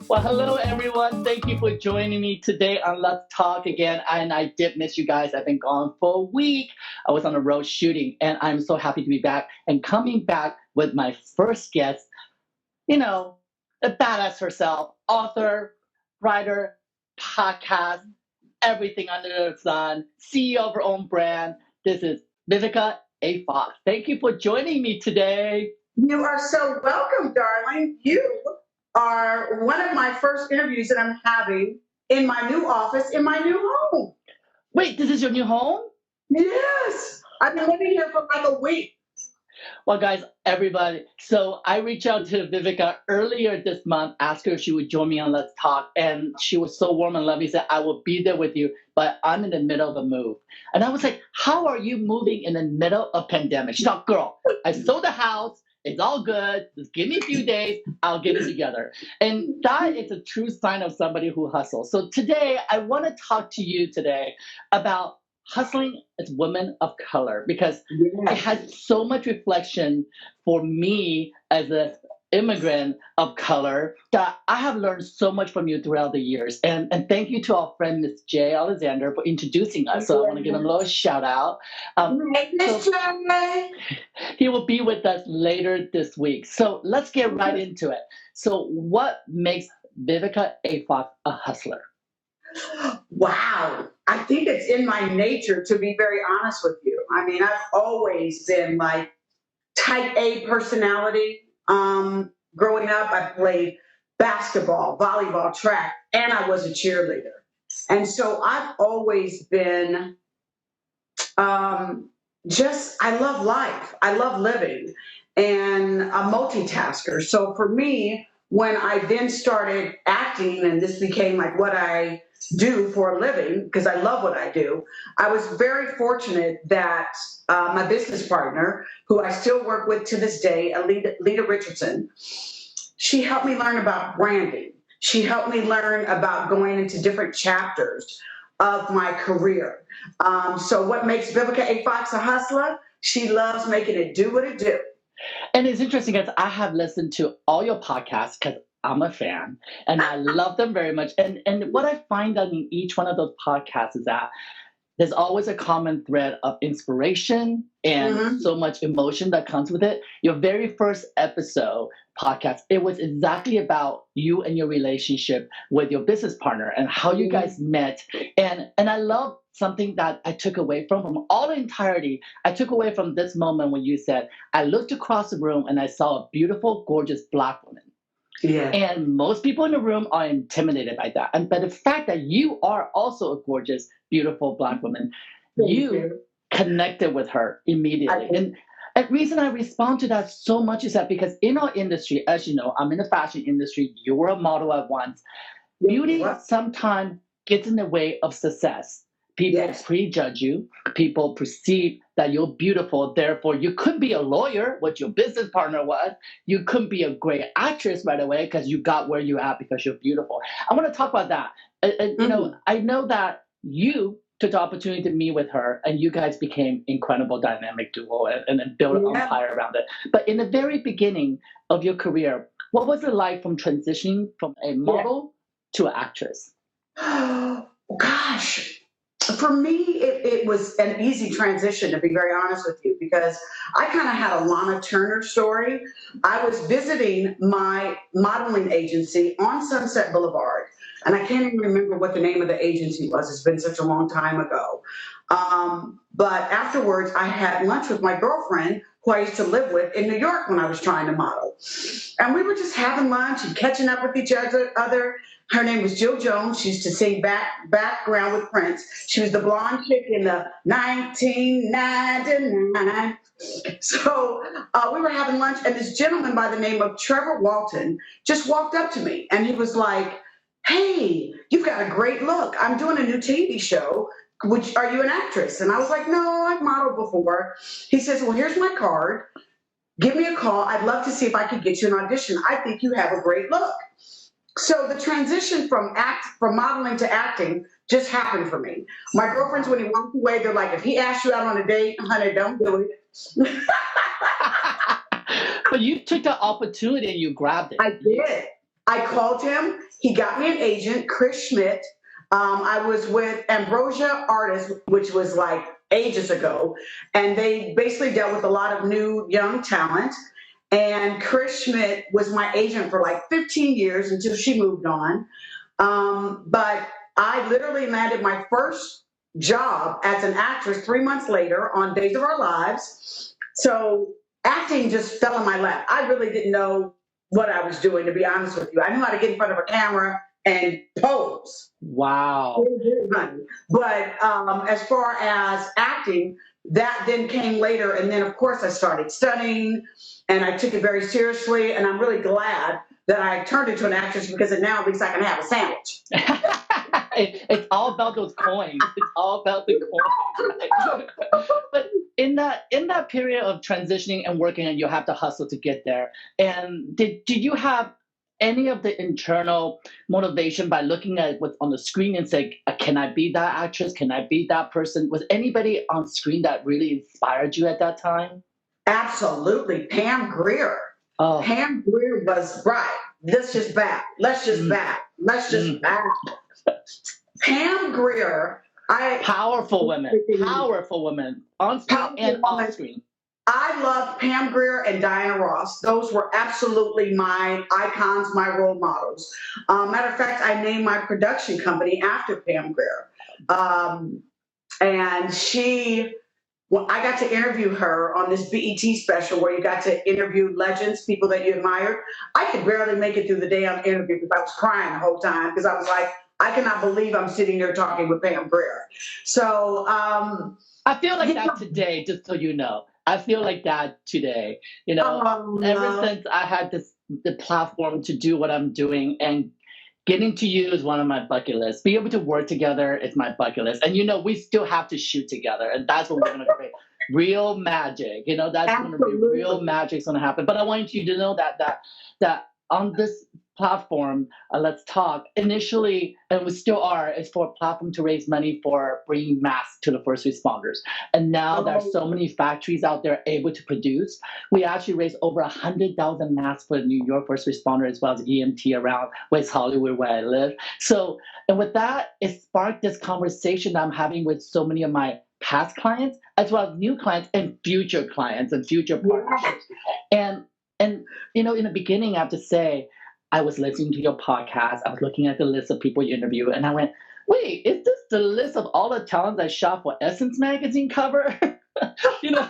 Well, hello everyone. Thank you for joining me today on Let's Talk again. And I did miss you guys. I've been gone for a week. I was on the road shooting, and I'm so happy to be back and coming back with my first guest, you know, the badass herself, author, writer, podcast, everything under the sun, CEO of her own brand. This is Vivica A. Fox. Thank you for joining me today. You are so welcome, darling. You are one of my first interviews that I'm having in my new office, in my new home. Wait, this is your new home? Yes. I've been living here for like a week. Well, guys, everybody. So I reached out to Vivica earlier this month, asked her if she would join me on Let's Talk. And she was so warm and lovely, said, I will be there with you, but I'm in the middle of a move. And I was like, how are you moving in the middle of pandemic? She's like, girl, I sold the house. It's all good. Just give me a few days. I'll get it together. And that is a true sign of somebody who hustles. So today, I want to talk to you today about hustling as women of color, because it has so much reflection for me as an immigrant of color that I have learned so much from you throughout the years. And thank you to our friend Miss J. Alexander for introducing us. So I want to give him a little shout out. He will be with us later this week. So let's get right into it. So what makes Vivica A. Fox a hustler? Wow. I think it's in my nature, to be very honest with you. I mean, I've always been like type A personality. Growing up, I played basketball, volleyball, track, and I was a cheerleader. And so I've always been I love life. I love living and a multitasker. So for me, when I then started acting and this became like what I do for a living, because I love what I do, I was very fortunate that my business partner, who I still work with to this day, Alita Richardson, she helped me learn about branding. She helped me learn about going into different chapters of my career. So what makes Vivica A. Fox a hustler? She loves making it do what it do. And it's interesting because I have listened to all your podcasts because I'm a fan and I love them very much. And what I find out in each one of those podcasts is that there's always a common thread of inspiration and so much emotion that comes with it. Your very first episode podcast, it was exactly about you and your relationship with your business partner and how you guys met. And I love something that I took away from all the entirety. I took away from this moment when you said, I looked across the room and I saw a beautiful, gorgeous Black woman. Yeah. And most people in the room are intimidated by that. But the fact that you are also a gorgeous, beautiful Black woman, you connected with her immediately. And the reason I respond to that so much is that because in our industry, as you know, I'm in the fashion industry, you were a model at once. Beauty sometimes gets in the way of success. People prejudge you. People perceive that you're beautiful. Therefore, you could be a lawyer, what your business partner was. You couldn't be a great actress right away because you got where you're at because you're beautiful. I want to talk about that. You know, I know that you took the opportunity to meet with her and you guys became incredible dynamic duo and built an empire around it. But in the very beginning of your career, what was it like from transitioning from a model to an actress? Oh, gosh. For me, it was an easy transition, to be very honest with you, because I kind of had a Lana Turner story. I was visiting my modeling agency on Sunset Boulevard, and I can't even remember what the name of the agency was. It's been such a long time ago. But afterwards, I had lunch with my girlfriend, who I used to live with in New York when I was trying to model. And we were just having lunch and catching up with each other. Her name was Jill Jones. She used to sing background with Prince. She was the blonde chick in the 1999. So we were having lunch, and this gentleman by the name of Trevor Walton just walked up to me, and he was like, hey, you've got a great look. I'm doing a new TV show. Are you an actress? And I was like, no, I've modeled before. He says, well, here's my card. Give me a call. I'd love to see if I could get you an audition. I think you have a great look. So the transition from modeling to acting just happened for me. My girlfriends, when he walked away, they're like, if he asks you out on a date, honey, don't do it. But you took the opportunity and you grabbed it. I did. I called him. He got me an agent, Chris Schmidt. I was with Ambrosia Artists, which was like ages ago, and they basically dealt with a lot of new young talent. And Chris Schmidt was my agent for like 15 years until she moved on. But I literally landed my first job as an actress 3 months later on Days of Our Lives. So acting just fell in my lap. I really didn't know what I was doing, to be honest with you. I knew how to get in front of a camera and pose. Wow. But as far as acting, that then came later. And then, of course, I started studying and I took it very seriously. And I'm really glad that I turned into an actress because now at least I can have a sandwich. It's all about those coins. It's all about the coins. But in that period of transitioning and working, and you have to hustle to get there. And did you have any of the internal motivation by looking at what's on the screen and say, can I be that actress? Can I be that person? Was anybody on screen that really inspired you at that time? Absolutely. Pam Grier. Oh. Pam Grier was right. Let's just back. Let's just back. Let's just back. Pam Grier. Powerful women on screen and off screen. I loved Pam Grier and Diana Ross. Those were absolutely my icons, my role models. Matter of fact, I named my production company after Pam Grier. And I got to interview her on this BET special where you got to interview legends, people that you admired. I could barely make it through the damn interview because I was crying the whole time because I was like, I cannot believe I'm sitting there talking with Pam Grier. So I feel like that today, just so you know. I feel like that today. Ever since I had the platform to do what I'm doing, and getting to you is one of my bucket lists. Be able to work together is my bucket list. And we still have to shoot together, and that's what we're gonna create. Real magic. That's gonna be real magic's gonna happen. But I want you to know that on this platform, Let's Talk, initially, and we still are, is for a platform to raise money for bringing masks to the first responders. And now there's so many factories out there able to produce. We actually raised over 100,000 masks for New York first responder as well as EMT around West Hollywood where I live. So, and with that, it sparked this conversation that I'm having with so many of my past clients, as well as new clients and future clients and future partnerships. And in the beginning, I have to say, I was listening to your podcast. I was looking at the list of people you interview, and I went, wait, is this the list of all the talents I shot for Essence magazine cover? And I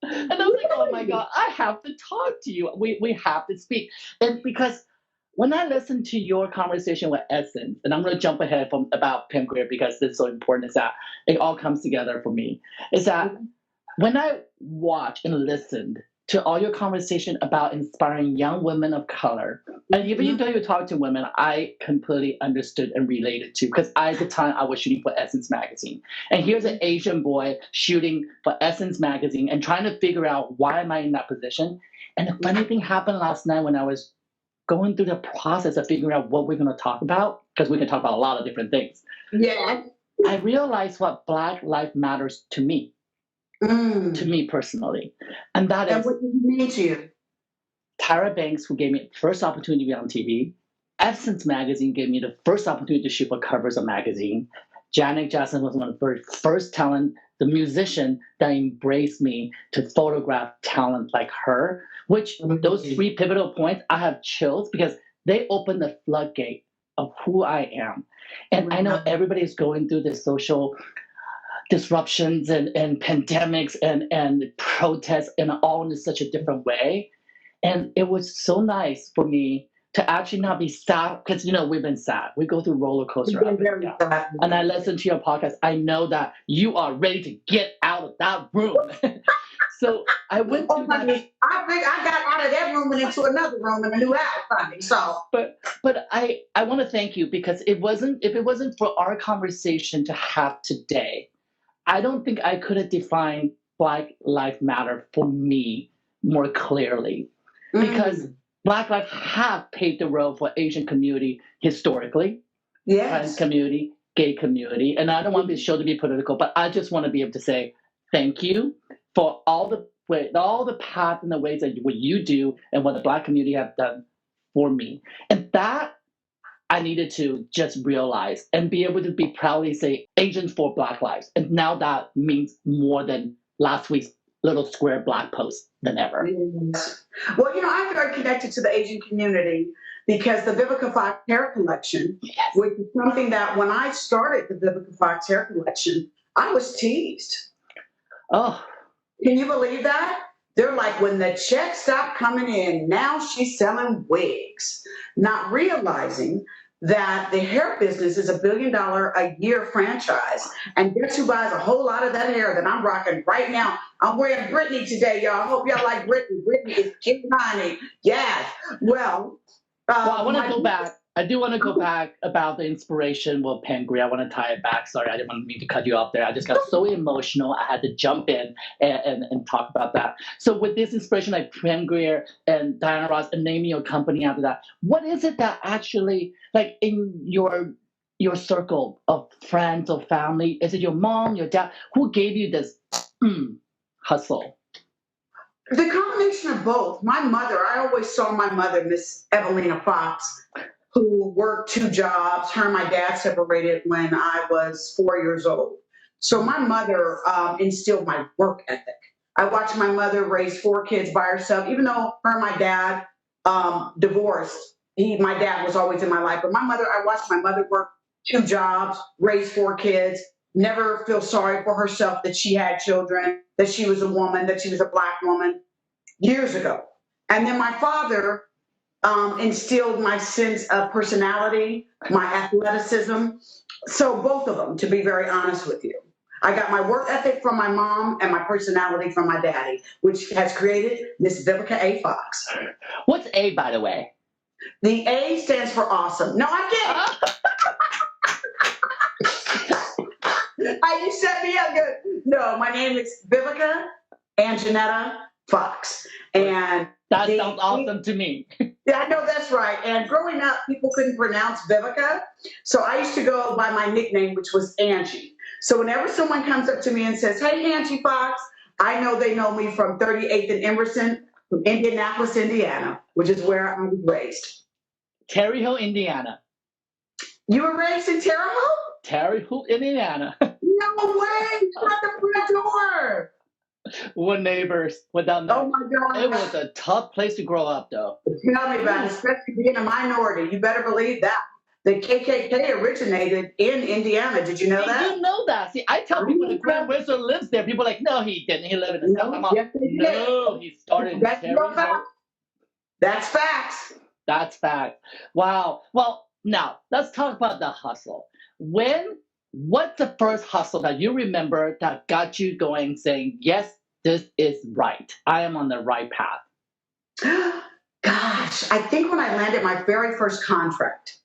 was like, oh my God, I have to talk to you. We have to speak. And because when I listened to your conversation with Essence, and I'm going to jump ahead about Pam Grier because this is so important, is that it all comes together for me, is that when I watched and listened to all your conversation about inspiring young women of color. And even though you talk to women, I completely understood and related to, because at the time I was shooting for Essence magazine. And here's an Asian boy shooting for Essence magazine and trying to figure out why am I in that position. And the funny thing happened last night when I was going through the process of figuring out what we're going to talk about, because we can talk about a lot of different things. Yeah. I realized what Black Lives Matters to me. To me personally. And that is what does it mean to you? Tyra Banks, who gave me the first opportunity to be on TV. Essence magazine gave me the first opportunity to shoot for covers of magazine. Janet Jackson was one of the very first talent, the musician that embraced me to photograph talent like her, which those three pivotal points, I have chills because they opened the floodgate of who I am. And I know everybody is going through this social disruptions and pandemics and protests and all in such a different way. And it was so nice for me to actually not be sad, because we've been sad. We go through roller coaster up and down. And I listened to your podcast. I know that you are ready to get out of that room. So I went to that. I got out of that room and into another room in a new house. So, but I want to thank you, because if it wasn't for our conversation to have today, I don't think I could have defined Black Lives Matter for me more clearly, because Black lives have paved the road for Asian community historically, trans community, gay community, and I don't want this show to be political, but I just want to be able to say thank you for all the path and the ways that what you do and what the Black community have done for me. And that I needed to just realize and be able to be proudly say Agents for Black Lives. And now that means more than last week's little square black post than ever. Yes. Well, I'm very connected to the Asian community because the Vivica Fox hair collection, Yes. which is something that when I started the Vivica Fox hair collection, I was teased. Oh, Can you believe that? They're like, when the checks stopped coming in, now she's selling wigs, not realizing that the hair business is $1 billion a year franchise. And guess who buys a whole lot of that hair that I'm rocking right now? I'm wearing Britney today, y'all. I hope y'all like Britney. Britney is King Honey. Yes. Well, I want to go back. I do want to go back about the inspiration with Pangria. I want to tie it back. Sorry, I didn't want me to cut you off there. I just got so emotional. I had to jump in and talk about that. So with this inspiration like Pangria and Diana Ross and naming your company after that, what is it that actually, like in your circle of friends or family, is it your mom, your dad, who gave you this hustle? The combination of both. My mother, I always saw my mother, Miss Evelina Fox, who worked 2 jobs. Her and my dad separated when I was 4 years old. So my mother instilled my work ethic. I watched my mother raise 4 kids by herself, even though her and my dad divorced. My dad was always in my life, but I watched my mother work 2 jobs, raise 4 kids, never feel sorry for herself that she had children, that she was a woman, that she was a Black woman years ago. And then my father instilled my sense of personality, my athleticism. So both of them, to be very honest with you. I got my work ethic from my mom and my personality from my daddy, which has created Miss Vivica A. Fox. What's A, by the way? The A stands for awesome. No, I can't. You set me up good. No, my name is Vivica Anjanetta Fox. And that sounds awesome to me. Yeah, I know that's right. And growing up, people couldn't pronounce Vivica. So I used to go by my nickname, which was Angie. So whenever someone comes up to me and says, "Hey, Angie Fox," I know they know me from 38th and Emerson, from Indianapolis, Indiana, which is where I was raised. Terre Haute, Indiana. You were raised in Terre Haute? Terre Haute, Indiana. No way! You're at the front door. We're neighbors. Without Oh my God. It was a tough place to grow up, though. Tell me about it, especially being a minority. You better believe that. The KKK originated in Indiana. Did you know that? You know that. See, I tell people the Grand Wizard lives there. People are like, no, he didn't. He lived in the South. I'm like, no, he started in Terre Haute. That's facts. That's fact. Wow. Well, now let's talk about the hustle. What's the first hustle that you remember that got you going saying, yes, this is right. I am on the right path? Gosh, I think when I landed my very first contract,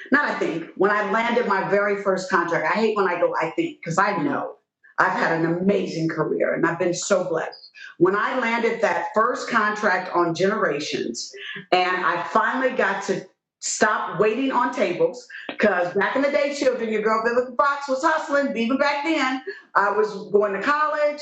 when I landed my very first contract, I hate when I go, I think, because I know I've had an amazing career and I've been so blessed. When I landed that first contract on Generations and I finally got to stop waiting on tables, because back in the day, children, your girl Vivica Fox was hustling. Even back then, I was going to college,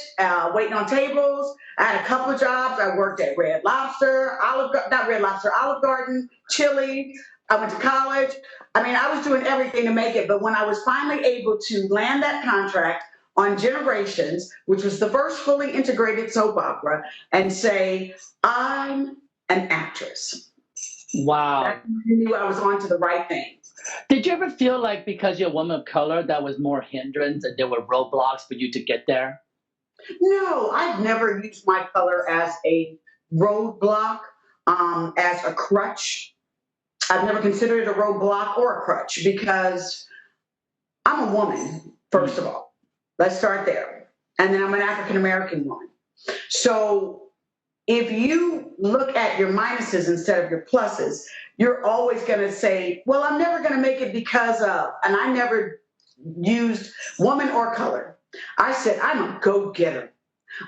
waiting on tables. I had a couple of jobs. I worked at Olive Garden, Chili. I went to college. I mean, I was doing everything to make it. But when I was finally able to land that contract on Generations, which was the first fully integrated soap opera, and say, I'm an actress. Wow. I knew I was on to the right thing. Did you ever feel like because you're a woman of color, that was more hindrance and there were roadblocks for you to get there? No, I've never used my color as a roadblock, as a crutch. I've never considered it a roadblock or a crutch because I'm a woman, first of all. Let's start there. And then I'm an African-American woman. So if you look at your minuses instead of your pluses, you're always going to say, well, I'm never going to make it because of, and I never used woman or color. I said, I'm a go-getter.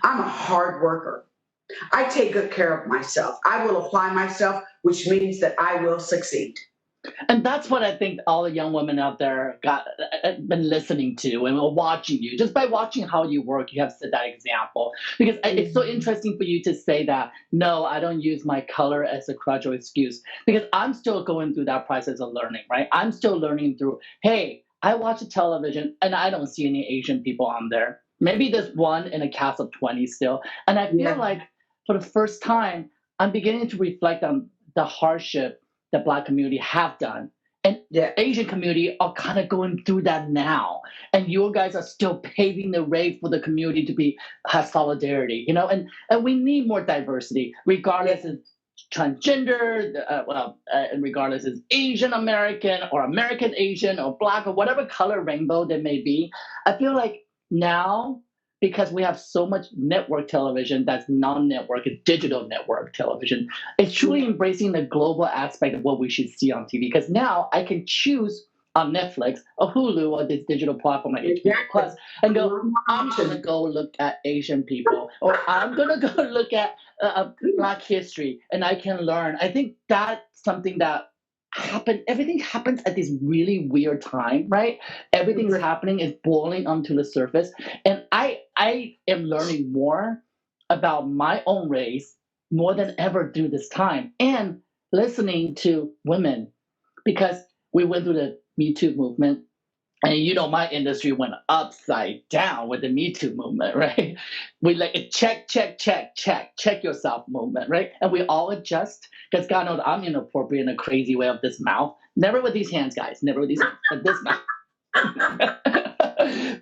I'm a hard worker. I take good care of myself. I will apply myself, which means that I will succeed. And that's what I think all the young women out there got been listening to and watching you. Just by watching how you work, you have set that example. Because it's so interesting for you to say that, no, I don't use my color as a crutch or excuse. Because I'm still going through that process of learning, right? I'm still learning through, hey, I watch the television and I don't see any Asian people on there. Maybe there's one in a cast of 20 still. And I feel like for the first time, I'm beginning to reflect on the hardship the Black community have done. And Asian community are kind of going through that now. And you guys are still paving the way for the community to have solidarity, and we need more diversity, regardless of transgender, and regardless is Asian American or American Asian or Black or whatever color rainbow there may be. I feel like now, because we have so much network television that's non-network, digital network television, it's truly embracing the global aspect of what we should see on TV. Because now I can choose on Netflix or Hulu or this digital platform like HBO Plus and go, I'm going to go look at Asian people, or I'm going to go look at Black history, and I can learn. I think that's something that everything happens at this really weird time, right? Everything's happening is boiling onto the surface, and I am learning more about my own race more than ever through this time, and listening to women, because we went through the Me Too movement, and my industry went upside down with the Me Too movement, right? We like a check yourself movement, right? And we all adjust, because God knows I'm inappropriate in a crazy way of this mouth. Never with these hands, guys. Never with these hands, but this mouth.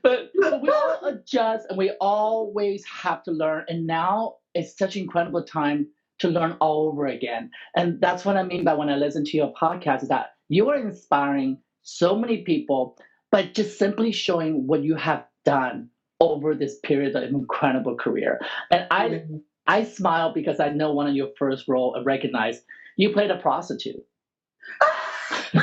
but we all adjust, and we always have to learn. And now it's such an incredible time to learn all over again. And that's what I mean by when I listen to your podcast, is that you are inspiring so many people, but just simply showing what you have done over this period of incredible career. And I smile because I know one of your first role I recognized, you played a prostitute. And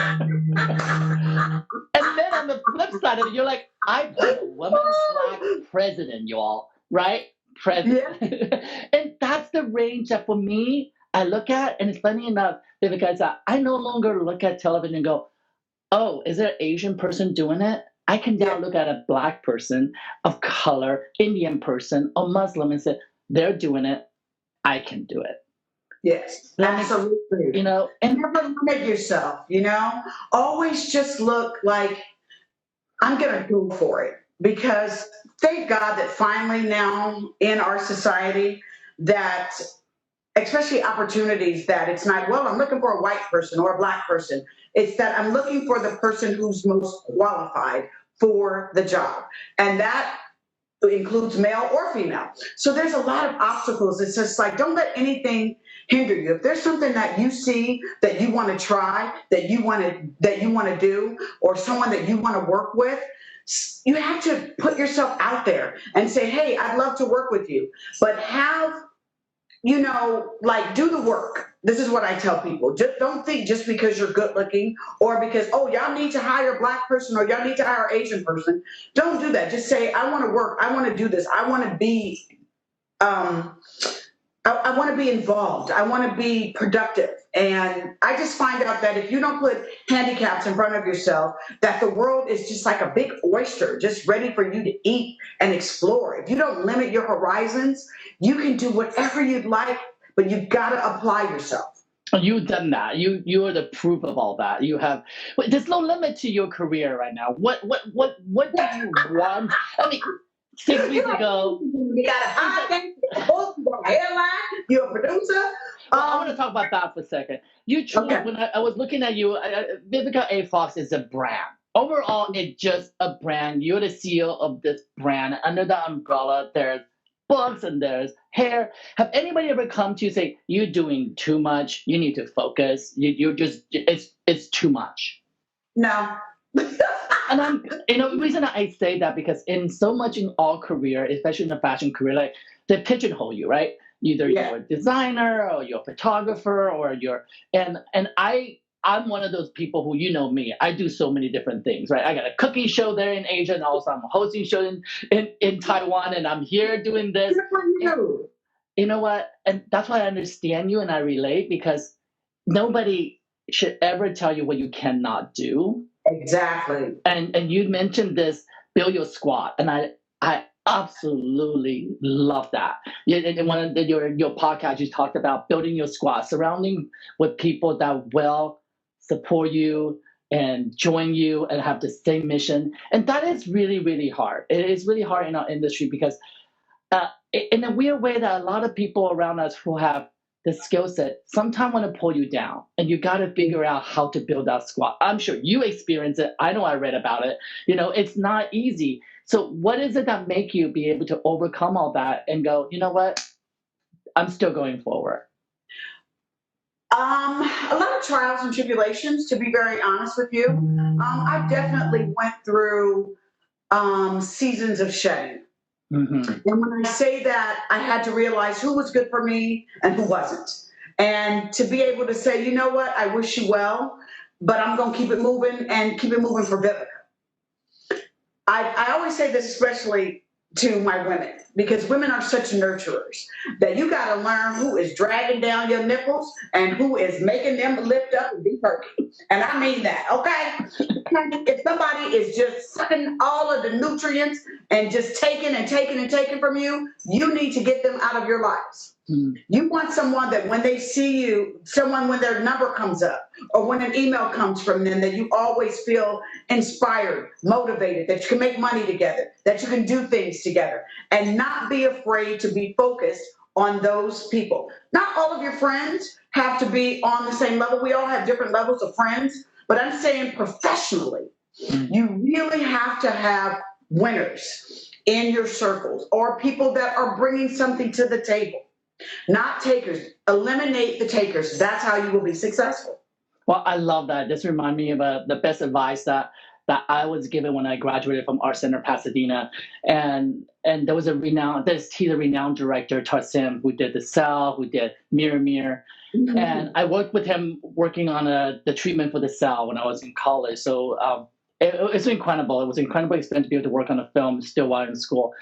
then on the flip side of it, you're like, I played a woman Black president, y'all, right? President. Yeah. And that's the range that for me, I look at, and it's funny enough, Vivica, I no longer look at television and go, oh, is there an Asian person doing it? I can now look at a Black person of color, Indian person, or Muslim and say, they're doing it. I can do it. Yes, absolutely. And never limit yourself, always just look like, I'm going to go for it. Because thank God that finally now in our society that, especially opportunities, that it's not, well, I'm looking for a white person or a Black person. It's that I'm looking for the person who's most qualified for the job. And that includes male or female. So there's a lot of obstacles. It's just like, don't let anything hinder you. If there's something that you see that you want to try, that you want to do, or someone that you want to work with, you have to put yourself out there and say, hey, I'd love to work with you. But do the work. This is what I tell people. Just don't think just because you're good looking or because, oh, y'all need to hire a Black person or y'all need to hire an Asian person. Don't do that. Just say, I want to work. I want to do this. I want to be, I want to be involved. I want to be productive. And I just find out that if you don't put handicaps in front of yourself, that the world is just like a big oyster, just ready for you to eat and explore. If you don't limit your horizons, you can do whatever you'd like, but you've got to apply yourself. You've done that. You are the proof of all that. There's no limit to your career right now. What do you want? I mean, 6 weeks ago, you got a podcast, you got a hairline, you're a producer. I want to talk about that for a second. You truly, when I was looking at you, Vivica A. Fox is a brand. Overall, it's just a brand. You're the CEO of this brand. Under the umbrella, there's books and there's hair. Have anybody ever come to you and say, you're doing too much, you need to focus, it's too much? No. And the reason I say that, because in so much in all career, especially in the fashion career, like they pigeonhole you, right? Either you're a designer or you're a photographer or I'm one of those people who, me, I do so many different things, right? I got a cooking show there in Asia, and also I'm hosting a show in Taiwan, and I'm here doing this. You know what? And that's why I understand you and I relate, because nobody should ever tell you what you cannot do. Exactly. And you mentioned this, build your squad, and I absolutely love that. In one of your podcasts, you talked about building your squad, surrounding with people that will support you and join you and have the same mission. And that is really, really hard. It is really hard in our industry because in a weird way that a lot of people around us who have the skill set sometimes want to pull you down, and you got to figure out how to build that squad. I'm sure you experience it. I know I read about it. It's not easy. So what is it that make you be able to overcome all that and go, you know what, I'm still going forward? A lot of trials and tribulations, to be very honest with you. I definitely went through seasons of shame. Mm-hmm. And when I say that, I had to realize who was good for me and who wasn't. And to be able to say, you know what, I wish you well, but I'm going to keep it moving and keep it moving for Vivica. I always say this, especially to my women, because women are such nurturers that you got to learn who is dragging down your nipples and who is making them lift up and be perky. And I mean that, okay? If somebody is just sucking all of the nutrients and just taking and taking and taking from you, you need to get them out of your lives. You want someone that when they see you, someone when their number comes up or when an email comes from them, that you always feel inspired, motivated, that you can make money together, that you can do things together, and not be afraid to be focused on those people. Not all of your friends have to be on the same level. We all have different levels of friends, but I'm saying professionally, you really have to have winners in your circles or people that are bringing something to the table. Not takers. Eliminate the takers. That's how you will be successful. Well, I love that. This reminds me of the best advice that I was given when I graduated from Art Center Pasadena, and there was he's a renowned director, Tarsim, who did The Cell, who did Mirror, and I worked with him working on the treatment for The Cell when I was in college. So it's incredible. It was an incredible experience to be able to work on a film still while in school,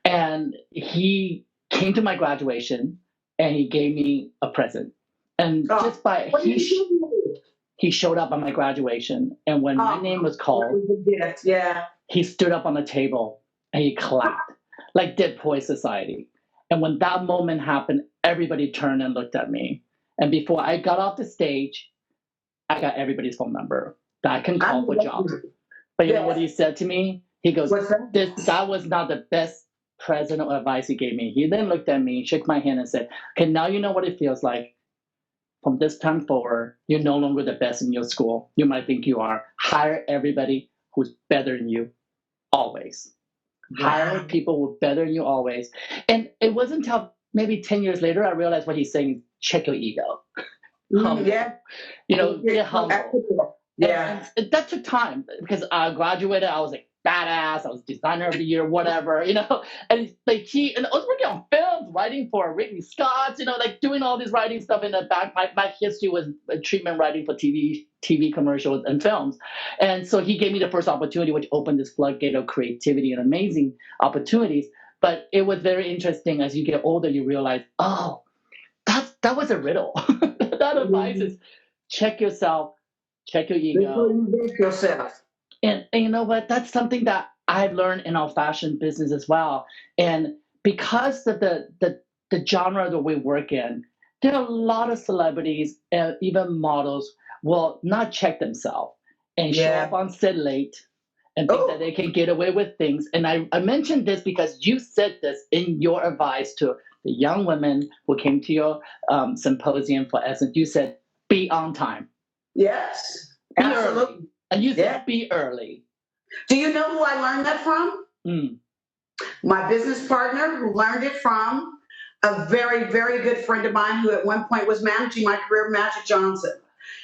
and he came to my graduation and he gave me a present. And just by he showed up on my graduation, and when my name was called, he stood up on the table and he clapped like Dead Poets Society. And when that moment happened, everybody turned and looked at me. And before I got off the stage, I got everybody's phone number that I can call for jobs. But you know what he said to me? He goes, that was not the best present or advice he gave me. He then looked at me, shook my hand, and said, okay, now you know what it feels like. From this time forward, you're no longer the best in your school. You might think you are. Hire everybody who's better than you always. Hire people who are better than you always. And it wasn't until maybe 10 years later I realized what he's saying, check your ego. Humble. Get humble. Yeah. And that took time because I graduated, I was like badass, I was designer of the year, whatever, and like and I was working on films, writing for Ridley Scott, like doing all this writing stuff in the back. My history was treatment writing for TV commercials and films. And so he gave me the first opportunity, which opened this floodgate of creativity and amazing opportunities. But it was very interesting. As you get older, you realize, oh, that was a riddle. That advice is check yourself, check your ego. Yourself. And you know what? That's something that I've learned in our fashion business as well. And because of the genre that we work in, there are a lot of celebrities and even models will not check themselves and show up on set late and think that they can get away with things. And I mentioned this because you said this in your advice to the young women who came to your symposium for Essence. You said, be on time. Yes, be absolutely. Early. And you said be early. Do you know who I learned that from? My business partner, who learned it from a very, very good friend of mine who at one point was managing my career, Magic Johnson.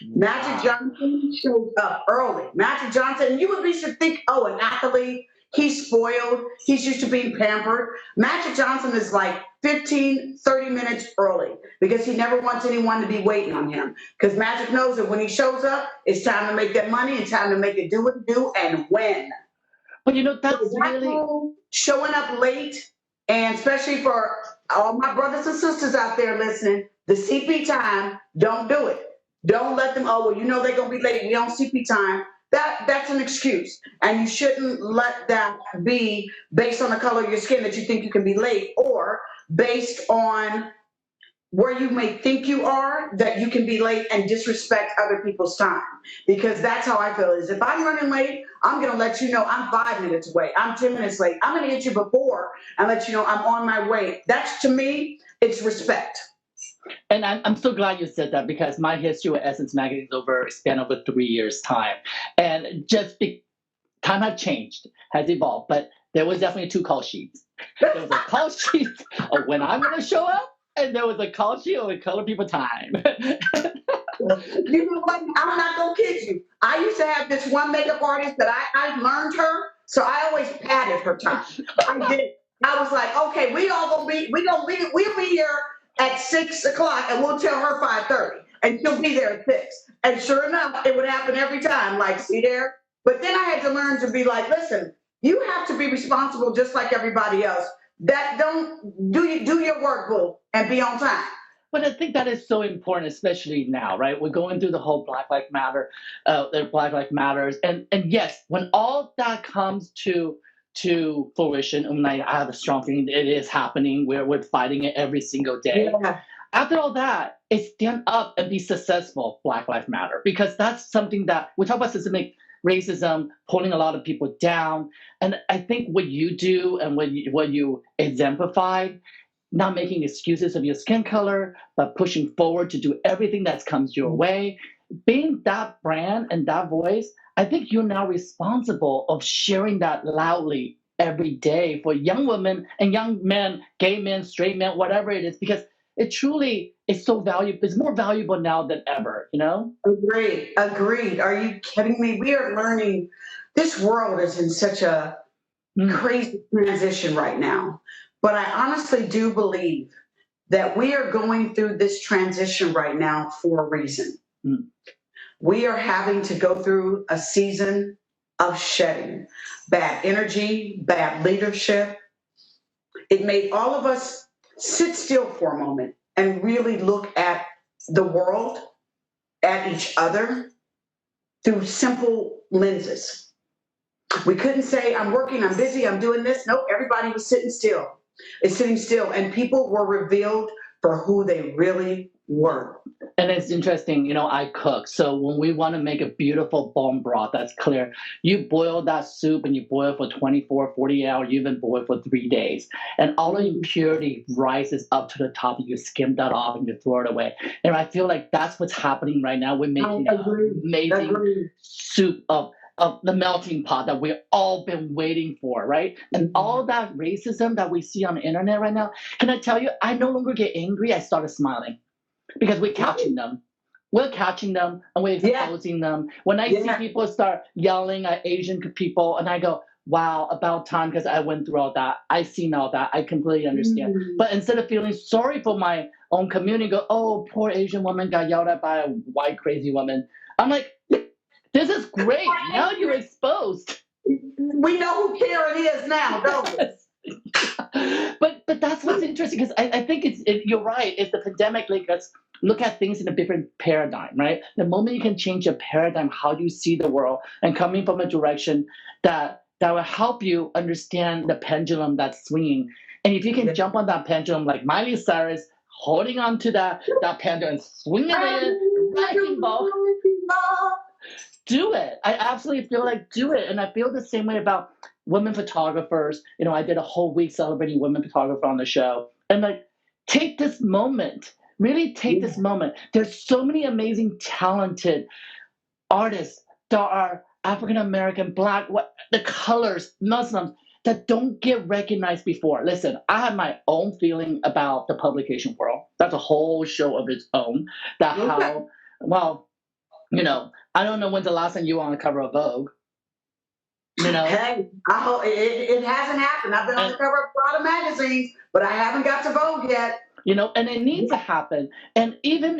Magic Johnson showed up early. Magic Johnson, you would should think, oh, an athlete, he's spoiled, he's used to being pampered. Magic Johnson is like 15, 30 minutes early because he never wants anyone to be waiting on him. Because Magic knows that when he shows up, it's time to make that money and time to make it do what it do and win. But that's really showing up late, and especially for all my brothers and sisters out there listening, the CP time, don't do it. Don't let them, oh, well, they're going to be late. We on CP time. That's an excuse. And you shouldn't let that be based on the color of your skin that you think you can be late, or based on where you may think you are, that you can be late and disrespect other people's time. Because that's how I feel, is if I'm running late, I'm going to let you know I'm 5 minutes away. I'm 10 minutes late. I'm going to get you before and let you know I'm on my way. That's, to me, it's respect. And I'm so glad you said that, because my history with Essence Magazine is over a span over 3 years' time. And time had changed, has evolved, but there was definitely two call sheets. There was a call sheet of when I'm going to show up, and there was a call sheet of the color people time. You know what? I'm not going to kid you. I used to have this one makeup artist that I learned her, so I always padded her time. I did. I was like, okay, we'll be here at 6 o'clock, and we'll tell her 5:30, and she'll be there at 6. And sure enough, it would happen every time. Like, see there? But then I had to learn to be like, listen, you have to be responsible just like everybody else. That don't do your work, boo, and be on time. But I think that is so important, especially now, right? We're going through the whole Black Lives Matter, Black Lives Matters, and yes, when all that comes to fruition, and I have a strong feeling it is happening. We're fighting it every single day. Yeah. After all that, it's stand up and be successful. Black Lives Matter, because that's something that we talk about systemic racism, pulling a lot of people down, and I think what you do and what you exemplified, not making excuses of your skin color, but pushing forward to do everything that comes your way, being that brand and that voice. I think you're now responsible of sharing that loudly every day for young women and young men, gay men, straight men, whatever it is, because it truly is so valuable. It's more valuable now than ever, Agreed. Are you kidding me? We are learning. This world is in such a crazy transition right now. But I honestly do believe that we are going through this transition right now for a reason. We are having to go through a season of shedding. Bad energy, bad leadership. It made all of us sit still for a moment and really look at the world, at each other, through simple lenses. We couldn't say, I'm working, I'm busy, I'm doing this. Nope, everybody was sitting still. It's sitting still, and people were revealed for who they really were. And it's interesting, I cook. So when we want to make a beautiful bone broth, that's clear. You boil that soup and you boil for 24, 48 hours, you even boil for 3 days. And all the impurity rises up to the top and you skim that off and you throw it away. And I feel like that's what's happening right now. We're making an amazing soup of the melting pot that we've all been waiting for, right? And all that racism that we see on the internet right now, can I tell you, I no longer get angry. I started smiling. Because we're catching them. We're catching them and we're exposing them. When I see people start yelling at Asian people, and I go, wow, about time, because I went through all that. I've seen all that. I completely understand. But instead of feeling sorry for my own community, go, oh, poor Asian woman got yelled at by a white crazy woman. I'm like, this is great. Now you're exposed. We know who Karen is now, don't we? But that's what's interesting, because I think you're right. It's the pandemic. Like, let's look at things in a different paradigm, right? The moment you can change your paradigm, how you see the world, and coming from a direction that will help you understand the pendulum that's swinging. And if you can jump on that pendulum, like Miley Cyrus, holding on to that pendulum and swinging it, wrecking ball. Do it. I absolutely feel like do it. And I feel the same way about women photographers. I did a whole week celebrating women photographers on the show. And take this moment. Really take this moment. There's so many amazing, talented artists that are African American, Black, the colors, Muslims, that don't get recognized before. Listen, I have my own feeling about the publication world. That's a whole show of its own. I don't know when's the last time you were on the cover of Vogue. Hey, it hasn't happened. I've been on the cover of a lot of magazines, but I haven't got to Vogue yet. And it needs to happen. And even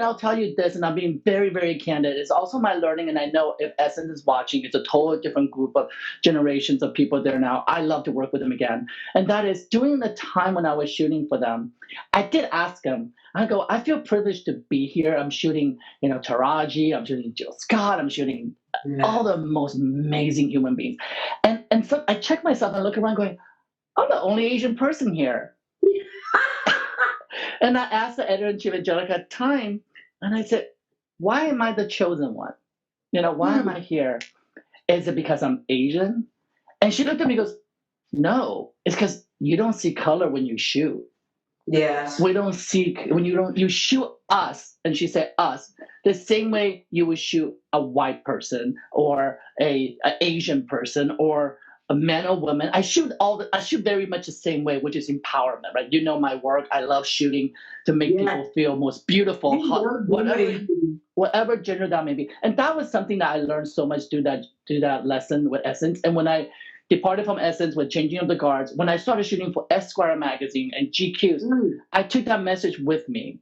I'll tell you this, and I'm being very, very candid, it's also my learning, and I know if Essence is watching, it's a totally different group of generations of people there now. I love to work with them again. And that is, during the time when I was shooting for them, I did ask them, I go, I feel privileged to be here. I'm shooting, Taraji, I'm shooting Jill Scott, I'm shooting all the most amazing human beings. And so I check myself and look around going, I'm the only Asian person here. And I asked the editor-in-chief, Angelica, at the time, and I said, why am I the chosen one? Why am I here? Is it because I'm Asian? And she looked at me and goes, no, it's because you don't see color when you shoot. Yes. We don't see, you shoot us, and she said us, the same way you would shoot a white person or a Asian person or a man or woman. I shoot very much the same way, which is empowerment, right? You know my work. I love shooting to make people feel most beautiful, hot, whatever gender that may be. And that was something that I learned so much through that lesson with Essence. And when I departed from Essence with Changing of the Guards, when I started shooting for Esquire magazine and GQs, I took that message with me.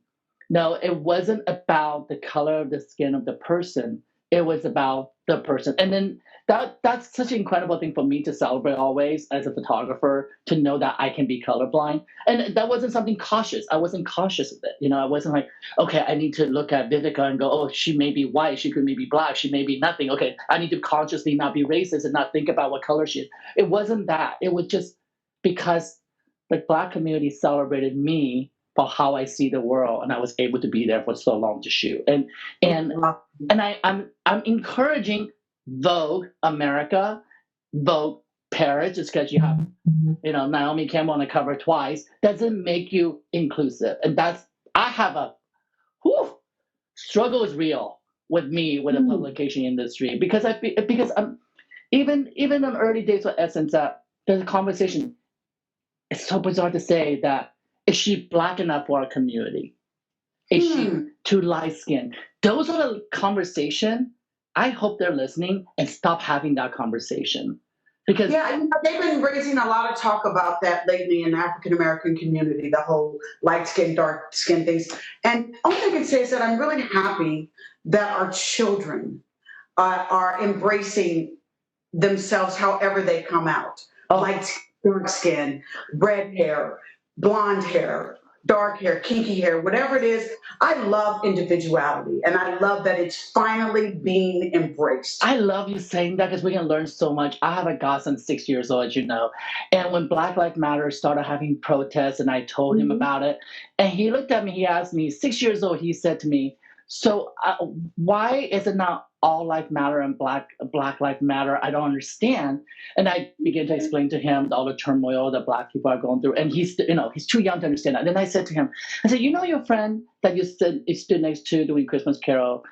No, it wasn't about the color of the skin of the person. It was about the person. And then that's such an incredible thing for me to celebrate always as a photographer, to know that I can be colorblind. And that wasn't something cautious. I wasn't cautious of it. I wasn't like, okay, I need to look at Vivica and go, oh, she may be white, she could maybe black, she may be nothing. Okay, I need to consciously not be racist and not think about what color she is. It wasn't that. It was just because the Black community celebrated me for how I see the world, and I was able to be there for so long to shoot. And I'm encouraging Vogue America, Vogue Paris, just because you have Naomi Campbell on the cover twice doesn't make you inclusive. And I have a struggle is real with me with the publication industry, because I'm even in early days with Essence, there's a conversation. It's so bizarre to say that, is she Black enough for our community? Is she too light skinned? Those are the conversation. I hope they're listening and stop having that conversation. Because they've been raising a lot of talk about that lately in the African American community, the whole light skin, dark skin things. And all I can say is that I'm really happy that our children are embracing themselves however they come out. Light, dark skin, red hair, blonde hair, dark hair, kinky hair, whatever it is. I love individuality, and I love that it's finally being embraced. I love you saying that, because we can learn so much. I have a godson 6 years old, as you know, and when Black Lives Matter started having protests, and I told him about it, and he looked at me, he asked me, 6 years old, he said to me, so why is it not all life matter and Black Lives Matter? I don't understand. And I began to explain to him all the turmoil that Black people are going through. And he's too young to understand that. And then I said to him, your friend that you stood next to doing Christmas Carol,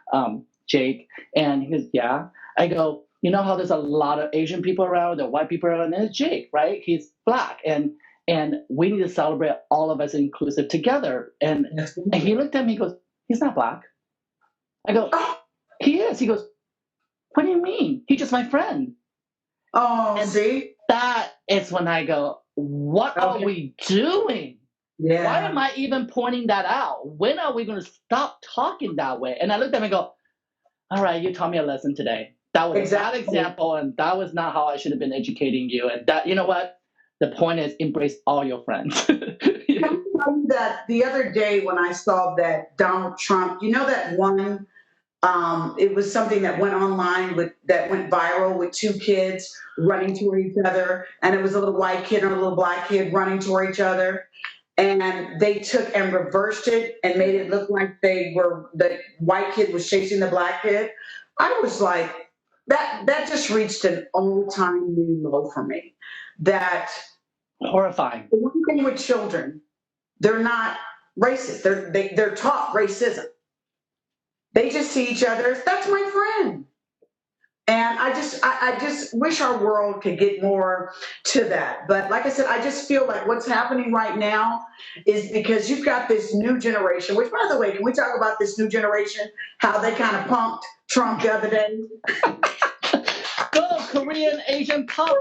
Jake? And he goes, yeah. I go, you know how there's a lot of Asian people around, there are white people around, and there's Jake, right? He's Black. And we need to celebrate all of us inclusive together. And he looked at me, he goes, he's not Black. I go, he is. He goes, what do you mean? He's just my friend. Oh, and see? That is when I go, what are we doing? Yeah. Why am I even pointing that out? When are we going to stop talking that way? And I looked at him and go, all right, you taught me a lesson today. That was a bad example, and that was not how I should have been educating you. And that, you know what? The point is, embrace all your friends. That the other day when I saw that Donald Trump, that one, it was something that went online that went viral with two kids running toward each other, and it was a little white kid and a little Black kid running toward each other, and they took and reversed it and made it look like the white kid was chasing the Black kid. I was like, that just reached an all-time new low for me. That horrifying. The one thing with children, they're not racist. They're taught racism. They just see each other as, that's my friend. And I just wish our world could get more to that. But like I said, I just feel like what's happening right now is because you've got this new generation, which, by the way, can we talk about this new generation, how they kind of punked Trump the other day? Go, Korean Asian punk.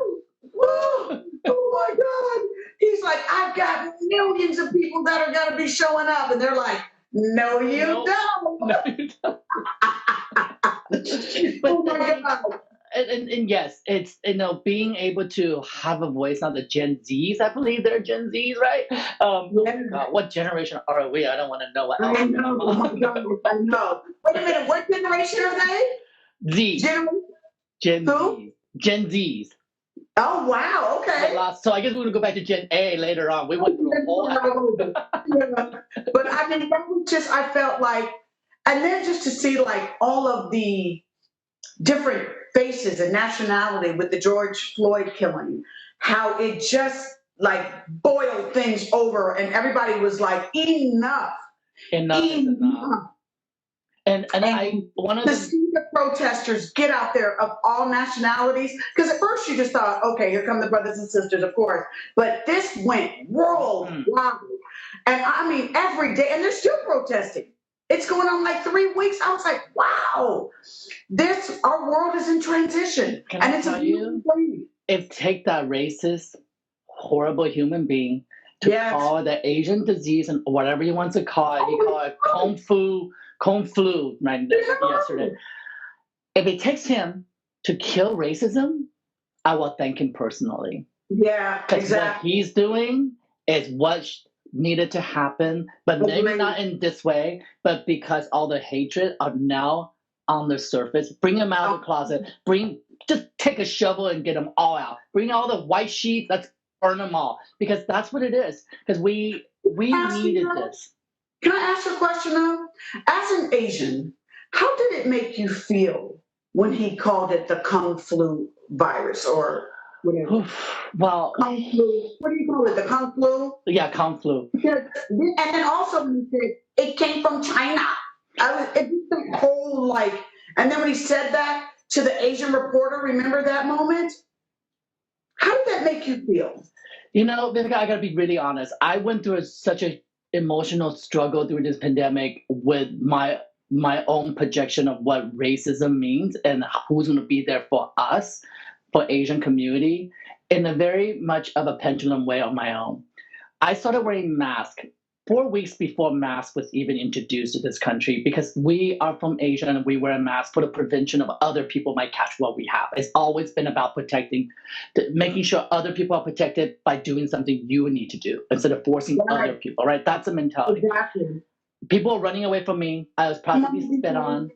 Oh my God. He's like, I've got millions of people that are going to be showing up. And they're like, no, you don't. No, you don't. Oh my God. and yes, it's being able to have a voice on the Gen Zs. I believe they're Gen Zs, right? Yeah. God, what generation are we? I don't want to know what I else. know. Oh my God, I know. Wait a minute. What generation are they? Z, Gen Who? Z, Gen Zs. Oh, wow. The Okay. last, so I guess we're gonna go back to Gen A later on. We went through a whole. Yeah. But I mean, that was just, I felt like, and then just to see like all of the different faces and nationality with the George Floyd killing, how it just like boiled things over and everybody was like, enough, Enough is enough. enough. And I And one of to the see the protesters get out there of all nationalities, because at first you just thought, okay, here come the brothers and sisters, of course. But this went worldwide. And I mean, every day, and they're still protesting. It's going on like 3 weeks. I was like, wow, our world is in transition. Can And I it's a tell you? beautiful thing. If take that racist, horrible human being to Yes. call the Asian disease and whatever you want to call it, he called it kung flu right yesterday. If it takes him to kill racism, I will thank him personally. Yeah, Because exactly. what he's doing is what needed to happen, but maybe not in this way, but because all the hatred are now on the surface. Bring them out of the closet. Just take a shovel and get them all out. Bring all the white sheets. Let's burn them all, because that's what it is. Because we needed this. Can I ask you a question though? As an Asian, how did it make you feel when he called it the Kung Flu virus or whatever? Well, Kung Flu. What do you call it? The Kung Flu? Yeah, kung flu. And then also when he said it came from China. It just that whole like, and then when he said that to the Asian reporter, remember that moment? How did that make you feel? Vivica, I gotta be really honest. I went through such an emotional struggle through this pandemic with my own projection of what racism means and who's going to be there for us, for Asian community, in a very much of a pendulum way of my own. I started wearing masks 4 weeks before masks was even introduced to this country, because we are from Asia and we wear a mask for the prevention of other people might catch what we have. It's always been about protecting, making sure other people are protected by doing something you need to do instead of forcing other people, right? That's the mentality. Exactly. People are running away from me. I was proud to be spit on.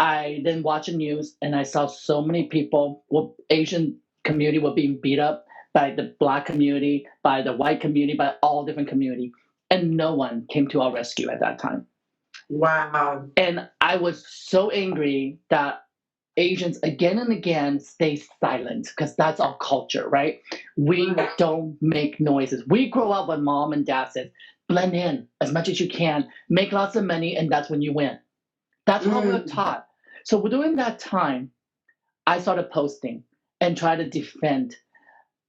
I didn't watch the news, and I saw so many people, Asian community were being beat up by the Black community, by the white community, by all different community. And no one came to our rescue at that time. Wow. And I was so angry that Asians again and again stay silent, because that's our culture, right? We don't make noises. We grow up when mom and dad said, blend in as much as you can, make lots of money, and that's when you win. That's how we're taught. So during that time, I started posting and try to defend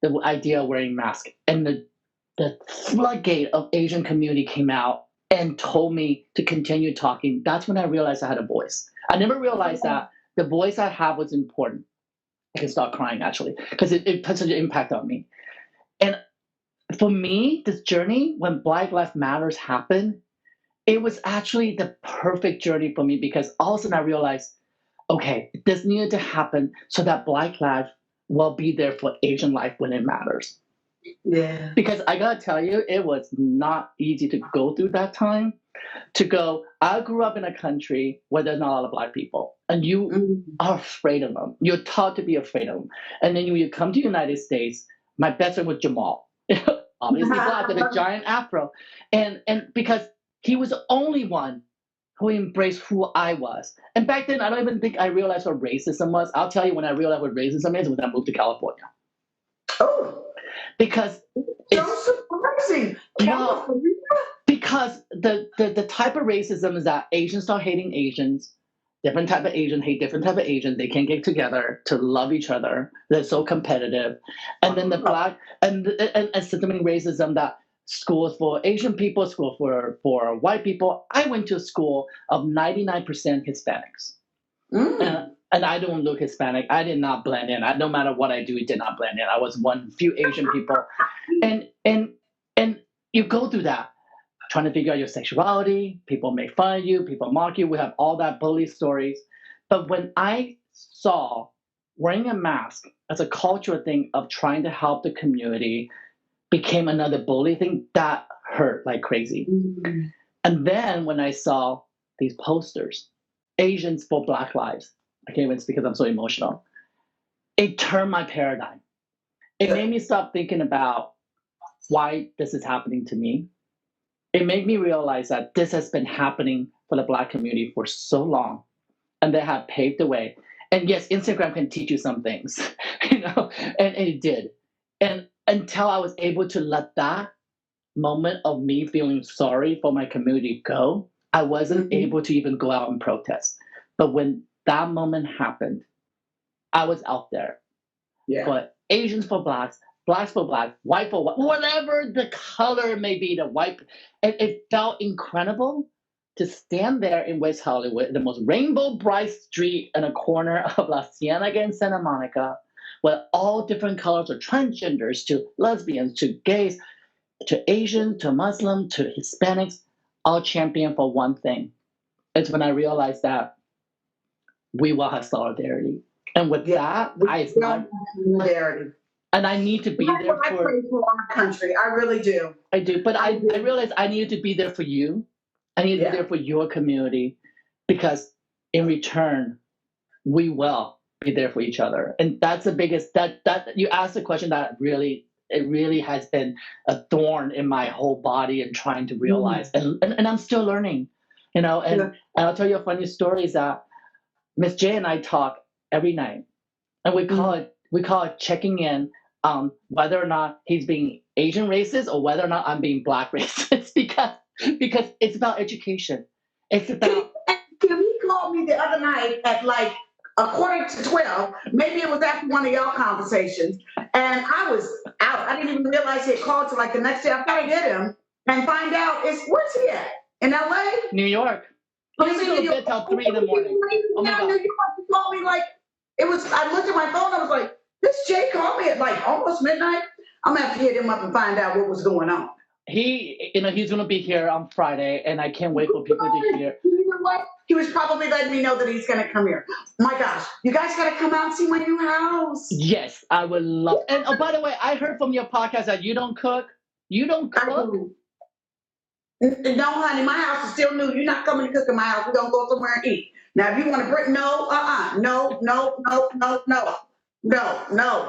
the idea of wearing masks. And the floodgate of Asian community came out and told me to continue talking. That's when I realized I had a voice. I never realized that the voice I have was important. I can start crying, actually, because it put such an impact on me. And for me, this journey, when Black Lives Matters happened, it was actually the perfect journey for me, because all of a sudden I realized, okay, this needed to happen so that Black life will be there for Asian life when it matters. Yeah. Because I gotta tell you, it was not easy to go through that time. I grew up in a country where there's not a lot of Black people, and you are afraid of them. You're taught to be afraid of them. And then when you come to the United States, my best friend was Jamal. Obviously Black with a giant afro. And because he was the only one who embraced who I was. And back then, I don't even think I realized what racism was. I'll tell you when I realized what racism is, when I moved to California. Oh. Because it's so surprising. California? Because the type of racism is that Asians start hating Asians. Different type of Asian hate different type of Asian. They can't get together to love each other. They're so competitive. And then the Black and systemic racism that schools for Asian people, school for white people. I went to a school of 99% Hispanics. And I don't look Hispanic. I did not blend in. No matter what I do, it did not blend in. I was one few Asian people. And you go through that, trying to figure out your sexuality. People make fun of you. People mock you. We have all that bully stories. But when I saw wearing a mask as a cultural thing of trying to help the community became another bully thing that hurt like crazy. Mm-hmm. And then when I saw these posters, Asians for Black Lives, I can't even speak because I'm so emotional. It turned my paradigm. It made me stop thinking about why this is happening to me. It made me realize that this has been happening for the Black community for so long, and they have paved the way. And yes, Instagram can teach you some things, and it did. And until I was able to let that moment of me feeling sorry for my community go, I wasn't able to even go out and protest. But when that moment happened, I was out there. Yeah. But Asians for Blacks, Blacks for Blacks, white for white, whatever the color may be, the white, it felt incredible to stand there in West Hollywood, the most rainbow bright street in a corner of La Cienega and Santa Monica, with all different colors of transgenders to lesbians to gays to Asians to Muslims to Hispanics, all champion for one thing. It's when I realized that we will have solidarity. And with that, I solidarity. And I need to be there for our country. I really do. I do. But I realized I needed to be there for you. I need to be there for your community, because in return, we will be there for each other. And that's the biggest, that you asked a question that really has been a thorn in my whole body and trying to realize. And I'm still learning, and I'll tell you a funny story is that Miss J and I talk every night, and we call it checking in on whether or not he's being Asian racist or whether or not I'm being Black racist, because it's about education. It's about. He called me the other night at like 11:45. Maybe it was after one of y'all conversations, and I was out. I didn't even realize he had called till like the next day. I gotta get him and find out where's he at? In LA? New York. He's in bed till 3 in the morning. Oh my God. New York. He called me like it was. I looked at my phone. I was like, "This Jay called me at like almost midnight." I'm gonna have to hit him up and find out what was going on. He's gonna be here on Friday, and I can't wait for people to hear. You know what? He was probably letting me know that he's gonna come here. My gosh, you guys gotta come out and see my new house. Yes, I would love. And oh, by the way, I heard from your podcast that you don't cook. You don't cook. No, honey, my house is still new. You're not coming to cook in my house. We're gonna go somewhere and eat. Now, if you want to bring, no.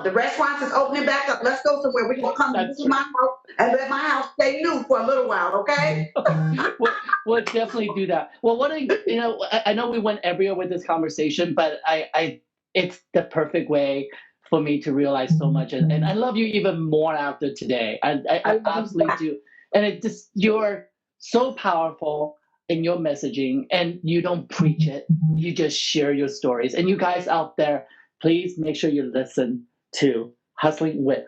The restaurants is opening back up. Let's go somewhere. We're gonna come to my house and let my house stay new for a little while, okay? We'll definitely do that. Well, I know we went everywhere with this conversation, but it's the perfect way for me to realize so much, and I love you even more after today. I absolutely do, and you're so powerful in your messaging, and you don't preach it. You just share your stories. And you guys out there, please make sure you listen to Hustling with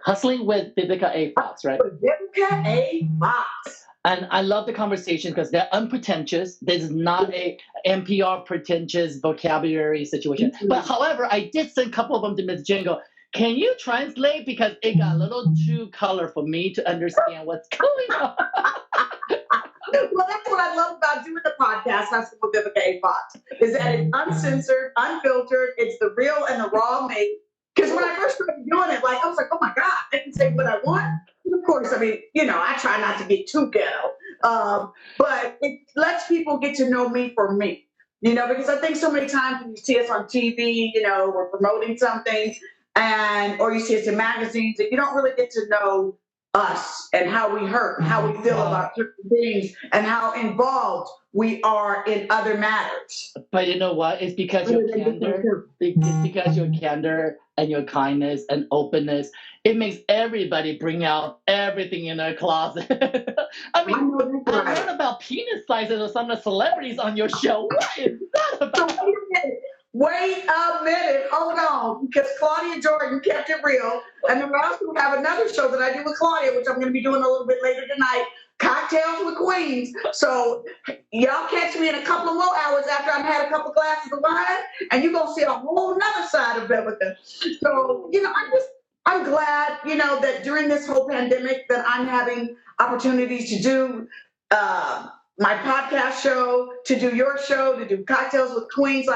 Vivica A. Fox, right? Vivica A. Fox. And I love the conversation because they're unpretentious. There's not a NPR pretentious vocabulary situation. But however, I did send a couple of them to Ms. Jingo. Can you translate? Because it got a little too color for me to understand what's going on. Well, that's what I love about doing the podcast, Hustling with Vivica A. Fox, is that it's uncensored, unfiltered. It's the real and the raw me. Because when I first started doing it, I was like, oh my God, I can say what I want. And of course, I mean, I try not to get too ghetto. But it lets people get to know me for me, because I think so many times when you see us on TV, we're promoting something, or you see us in magazines, and you don't really get to know us and how we hurt, how we feel about certain things, and how involved we are in other matters. But you know what? It's because your candor. It's because your candor and your kindness and openness. It makes everybody bring out everything in their closet. I mean, I heard about penis sizes of some of the celebrities on your show. What is that about? Wait a minute, hold on, because Claudia Jordan kept it real, and then we also have another show that I do with Claudia, which I'm going to be doing a little bit later tonight, Cocktails with Queens. So y'all catch me in a couple of more hours after I've had a couple of glasses of wine, and you're going to see a whole nother side of Vivica. So, I'm glad, that during this whole pandemic that I'm having opportunities to do my podcast show, to do your show, to do Cocktails with Queens.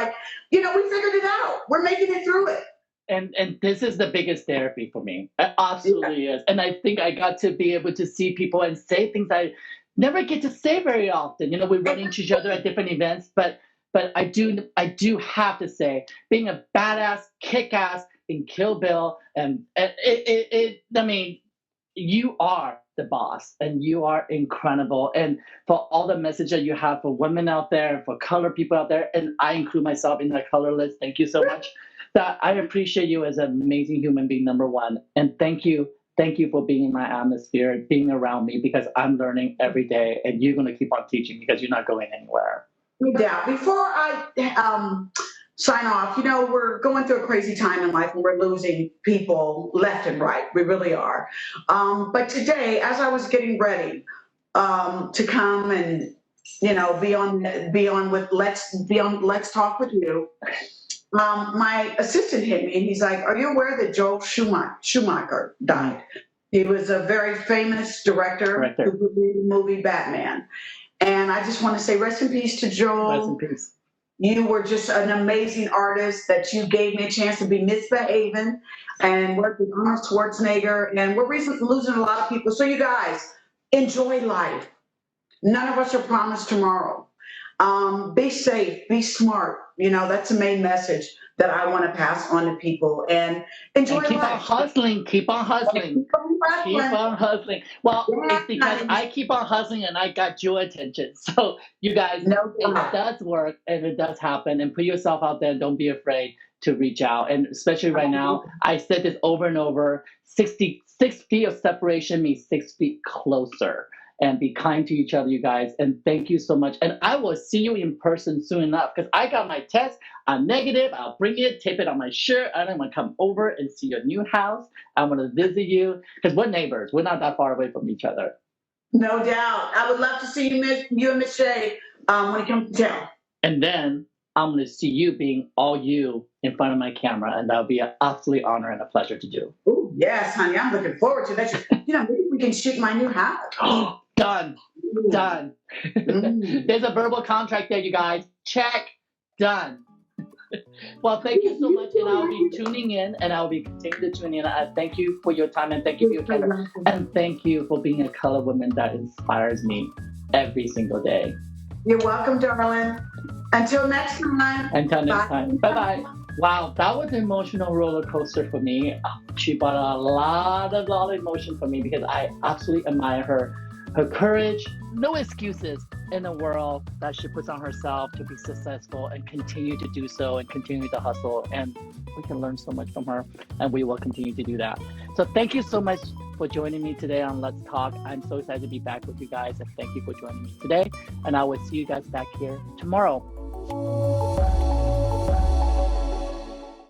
We figured it out. We're making it through it. And this is the biggest therapy for me. It absolutely is. And I think I got to be able to see people and say things I never get to say very often. You know, we run into each other at different events, but I do have to say, being a badass, kick-ass in Kill Bill, and I mean, you are the boss, and you are incredible. And for all the message that you have for women out there, for color people out there, and I include myself in that color list. Thank you so much. That I appreciate you as an amazing human being, number one. And thank you for being in my atmosphere, being around me, because I'm learning every day, and you're going to keep on teaching because you're not going anywhere. No doubt. Before I sign off, we're going through a crazy time in life and we're losing people left and right. We really are. But today, as I was getting ready to come and be on with Let's Talk with You, my assistant hit me and he's like, "Are you aware that Joel Schumacher died? He was a very famous director who did the movie Batman." And I just want to say rest in peace to Joel. Rest in peace. You were just an amazing artist that you gave me a chance to be misbehaving and work with Arnold Schwarzenegger. And we're recently losing a lot of people. So you guys, enjoy life. None of us are promised tomorrow. Be safe, be smart. That's the main message that I want to pass on to people. And enjoy keep life. on hustling. Keep on hustling. Keep on hustling. Well, it's because I keep on hustling and I got your attention. So you guys, it does work and it does happen. And put yourself out there. Don't be afraid to reach out. And especially right now, I said this over and over, 6 feet of separation means 6 feet closer. And be kind to each other, you guys. And thank you so much. And I will see you in person soon enough, because I got my test. I'm negative. I'll bring it, tape it on my shirt. And I'm going to come over and see your new house. I'm going to visit you, because we're neighbors. We're not that far away from each other. No doubt. I would love to see you and Miss Shay when it comes to town. And then I'm going to see you being all you in front of my camera. And that'll be an absolute honor and a pleasure to do. Oh, yes, honey. I'm looking forward to that. Maybe we can shoot my new house. Done. There's a verbal contract there, you guys. Check. Done. Well, thank you so much, and I'll be tuning in, and I'll be continuing to tune in. Thank you for your time, and thank you for your time, and thank you for being a color woman that inspires me every single day. You're welcome, darling. Until next time. Bye-bye. Wow, that was an emotional roller coaster for me. She brought a lot of emotion for me, because I absolutely admire her courage. No excuses in the world that she puts on herself to be successful and continue to do so and continue to hustle. And we can learn so much from her, and we will continue to do that. So thank you so much for joining me today on Let's Talk. I'm so excited to be back with you guys, and thank you for joining me today. And I will see you guys back here tomorrow.